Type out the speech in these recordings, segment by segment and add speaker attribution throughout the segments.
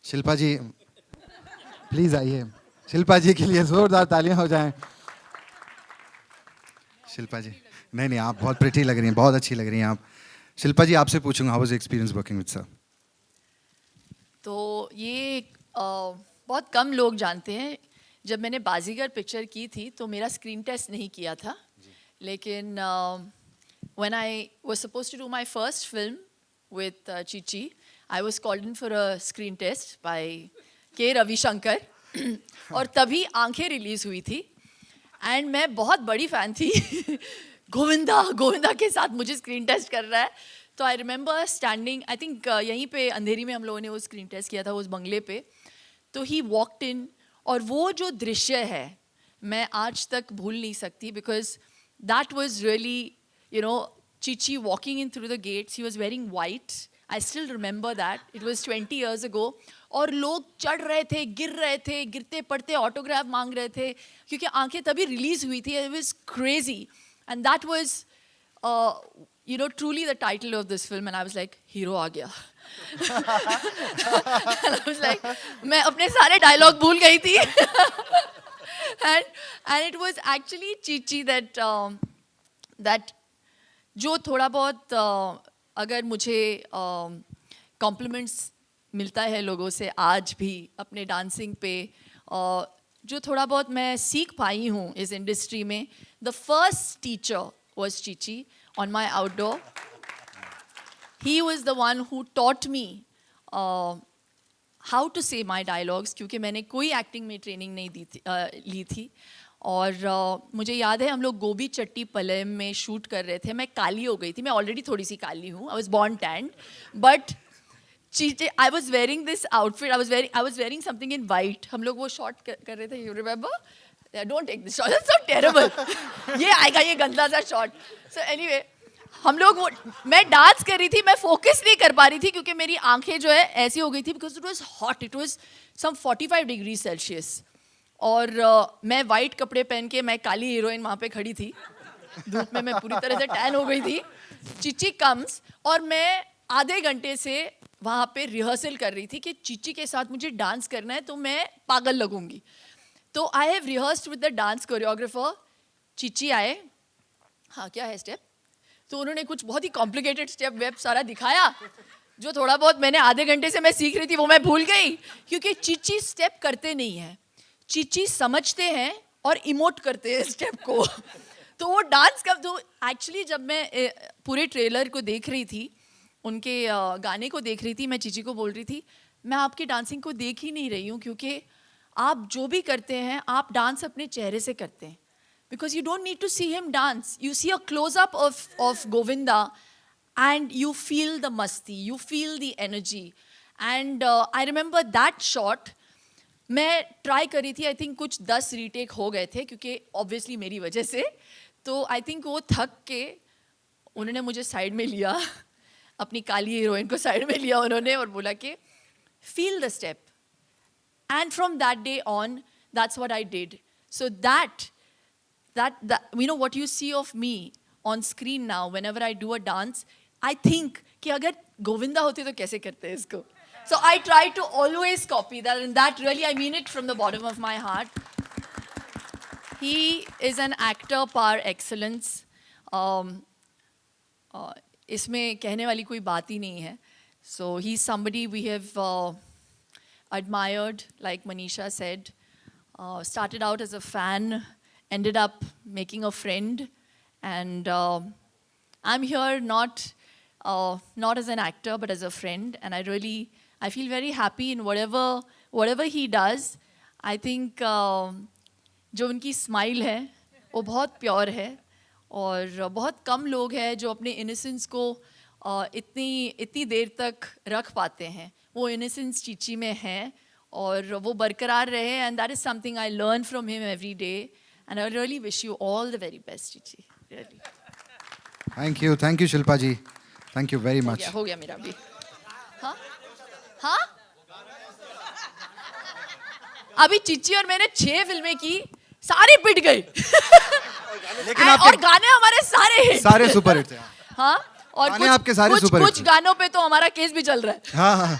Speaker 1: शिल्पा जी please आइए, शिल्पा जी के लिए जोरदार तालियां हो जाएं। शिल्पा जी, नहीं आप बहुत प्रिटी लग रही हैं, बहुत अच्छी लग रही हैं आप। शिल्पा जी आपसे पूछूंगा, how was experience working with sir?
Speaker 2: तो ये बहुत कम लोग जानते हैं, जब मैंने बाजीगर पिक्चर की थी तो मेरा स्क्रीन टेस्ट नहीं किया था, लेकिन when I was supposed to do my first film with Chichi, I was called in for a screen test by K. Ravishankar और तभी आंखें रिलीज हुई थी एंड मैं बहुत बड़ी फ़ैन थी गोविंदा गोविंदा के साथ मुझे स्क्रीन टेस्ट कर रहा है। तो I remember standing, I think यहीं पे अंधेरी में हम लोगों ने वो स्क्रीन टेस्ट किया था उस बंगले पे। तो ही वॉकड इन और वो जो दृश्य है मैं आज तक भूल नहीं सकती, because that was really you know, Chichi walking in through the gates, he was wearing white. I still remember that. It was 20 years ago. और लोग चढ़ रहे थे, गिर रहे थे, गिरते पड़ते ऑटोग्राफ मांग रहे थे, क्योंकि आंखें तभी रिलीज हुई थी. It was crazy. And that was, truly the title of this film. And I was like, hero आ गया. And I was like, मैं अपने सारे डायलॉग भूल गई थी. and it was actually Chichi that जो थोड़ा बहुत अगर मुझे कॉम्प्लीमेंट्स मिलता है लोगों से आज भी अपने डांसिंग पे, जो थोड़ा बहुत मैं सीख पाई हूँ इस इंडस्ट्री में, the first teacher was Chichi on my outdoor. He was the one who taught me how to say my dialogues, क्योंकि मैंने कोई एक्टिंग में ट्रेनिंग नहीं ली थी. और मुझे याद है हम लोग गोभी चट्टी पलेम में शूट कर रहे थे. मैं काली हो गई थी, मैं ऑलरेडी थोड़ी सी काली हूँ, I was born tanned, but I was wearing this outfit, I was wearing something in white. हम लोग वो शॉट कर रहे थे, you remember? Don't take this shot, it's so terrible. ये आएगा ये गंदा सा शॉट. सो एनीवे हम लोग वो, मैं डांस कर रही थी, मैं फोकस नहीं कर पा रही थी क्योंकि मेरी आंखें जो है ऐसी हो गई थी, because it was hot, it was some 45 degree Celsius. और मैं वाइट कपड़े पहन के, मैं काली हीरोइन वहाँ पे खड़ी थी धूप में, मैं पूरी तरह से टैन हो गई थी. चीची कम्स और मैं आधे घंटे से वहाँ पे रिहर्सल कर रही थी कि चीची के साथ मुझे डांस करना है तो मैं पागल लगूंगी. तो I have rehearsed with the dance choreographer. Chichi आए, हाँ क्या है स्टेप, तो उन्होंने कुछ बहुत ही कॉम्प्लिकेटेड स्टेप वेब सारा दिखाया, जो थोड़ा बहुत मैंने आधे घंटे से मैं सीख रही थी वो मैं भूल गई, क्योंकि चीची स्टेप करते नहीं हैं, चीची समझते हैं और इमोट करते हैं स्टेप को. तो वो डांस का, तो एक्चुअली जब मैं पूरे ट्रेलर को देख रही थी, उनके गाने को देख रही थी, मैं चीची को बोल रही थी मैं आपकी डांसिंग को देख ही नहीं रही हूँ, क्योंकि आप जो भी करते हैं आप डांस अपने चेहरे से करते हैं. Because you don't need to see him dance, you see a close up of Govinda and you feel the मस्ती, you feel the energy. And I remember that shot. मैं ट्राई करी थी, आई थिंक कुछ 10 रीटेक हो गए थे, क्योंकि obviously मेरी वजह से. तो आई थिंक वो थक के उन्होंने मुझे साइड में लिया, अपनी काली हीरोइन को साइड में लिया उन्होंने और बोला कि feel the step. And from that day on that's what I did. So that you know what you see of me on screen now whenever I do a dance, I think कि अगर गोविंदा होते तो कैसे करते हैं इसको. So I try to always copy that, and that really, I mean it from the bottom of my heart. He is an actor par excellence. इसमें कहने वाली कोई बात ही नहीं है. So he's somebody we have admired, like Manisha said. Started out as a fan, ended up making a friend, and I'm here not as an actor but as a friend, and I feel very happy in whatever he does. I think जो उनकी smile है वो बहुत pure है, और बहुत कम लोग हैं जो अपने इनोसेंस को इतनी देर तक रख पाते हैं. वो इनोसेंस चीची में है और वो बरकरार रहे, and that is something I learn from him every day, and I really wish you all the very best Chichi. Really
Speaker 1: thank you Shilpa ji, thank you very much.
Speaker 2: हो गया मेरा भी. हाँ हाँ, अभी चिच्ची और मैंने 6 फिल्में की, सारी पिट गई.
Speaker 1: लेकिन
Speaker 2: और गाने हमारे सारे
Speaker 1: सुपर हिट थे.
Speaker 2: हाँ, और
Speaker 1: गाने आपके सारे सुपर हिट
Speaker 2: कुछ गानों पे तो हमारा केस भी चल रहा है.
Speaker 1: हाँ हाँ.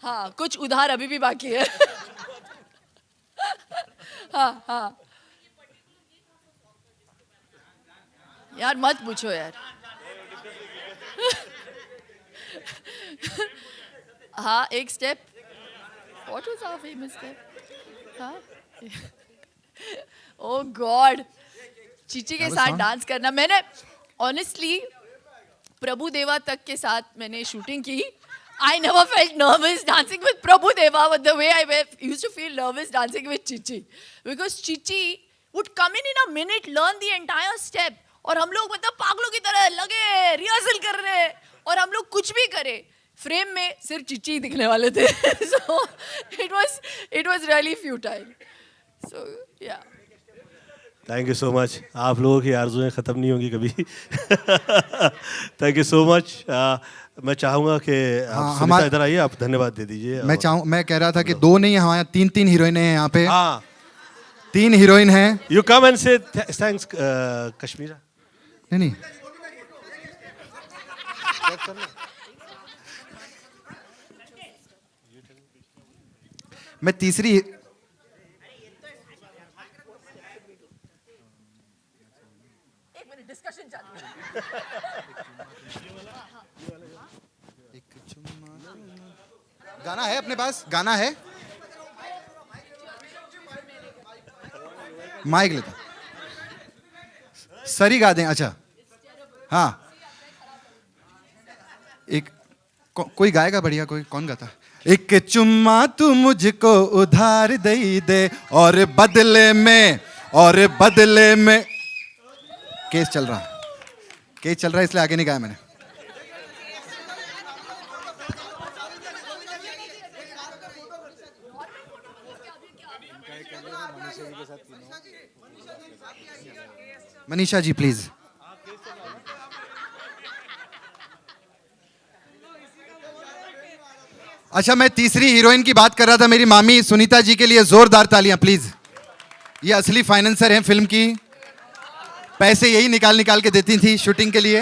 Speaker 2: हाँ कुछ उधार अभी भी बाकी है हाँ हाँ यार मत पूछो यार हाँ एक step what was our famous step हाँ ओ गॉड चीची के
Speaker 1: That was
Speaker 2: साथ
Speaker 1: fun.
Speaker 2: डांस करना मैंने ऑनेस्टली प्रभु देवा तक के साथ मैंने शूटिंग की I never felt nervous dancing with Prabhu Deva, but the way I used to feel nervous dancing with Chichi. Because Chichi would come in a minute, learn the entire step. और हम लोग मतलब पागलों की तरह लगे rehearsal कर रहे हैं और हम लोग कुछ भी करें फ्रेम में सिर्फ चिच्ची दिखने वाले थे so it was really futile so yeah
Speaker 3: thank you so much. आप लोगों की आरज़ुएं ख़त्म नहीं होंगी कभी. Thank you so much. मैं चाहूँगा कि आप सुनीता इधर आइए, आप धन्यवाद दे दीजिए.
Speaker 1: मैं कह रहा था कि 2 नहीं हमारे 3 हीरोइनें हैं यहाँ पे.
Speaker 3: हाँ
Speaker 1: 3 हीरोइन हैं.
Speaker 3: यू कम एंड से थैंक्स कश्मीरा.
Speaker 1: नहीं मैं तीसरी
Speaker 2: डिस्कशन चालू है
Speaker 1: गाना है अपने पास. गाना है माइक लेता सरी गा दें. अच्छा हाँ एक कोई गाएगा बढ़िया. कौन गाता. एक चुम्मा तू मुझको उधार दे और बदले में केस चल रहा है इसलिए आगे नहीं गाया मैंने. मनीषा जी प्लीज. अच्छा मैं तीसरी हीरोइन की बात कर रहा था. मेरी मामी सुनीता जी के लिए जोरदार तालियां प्लीज. ये असली फाइनेंसर हैं फिल्म की. पैसे यही निकाल के देती थी शूटिंग के लिए.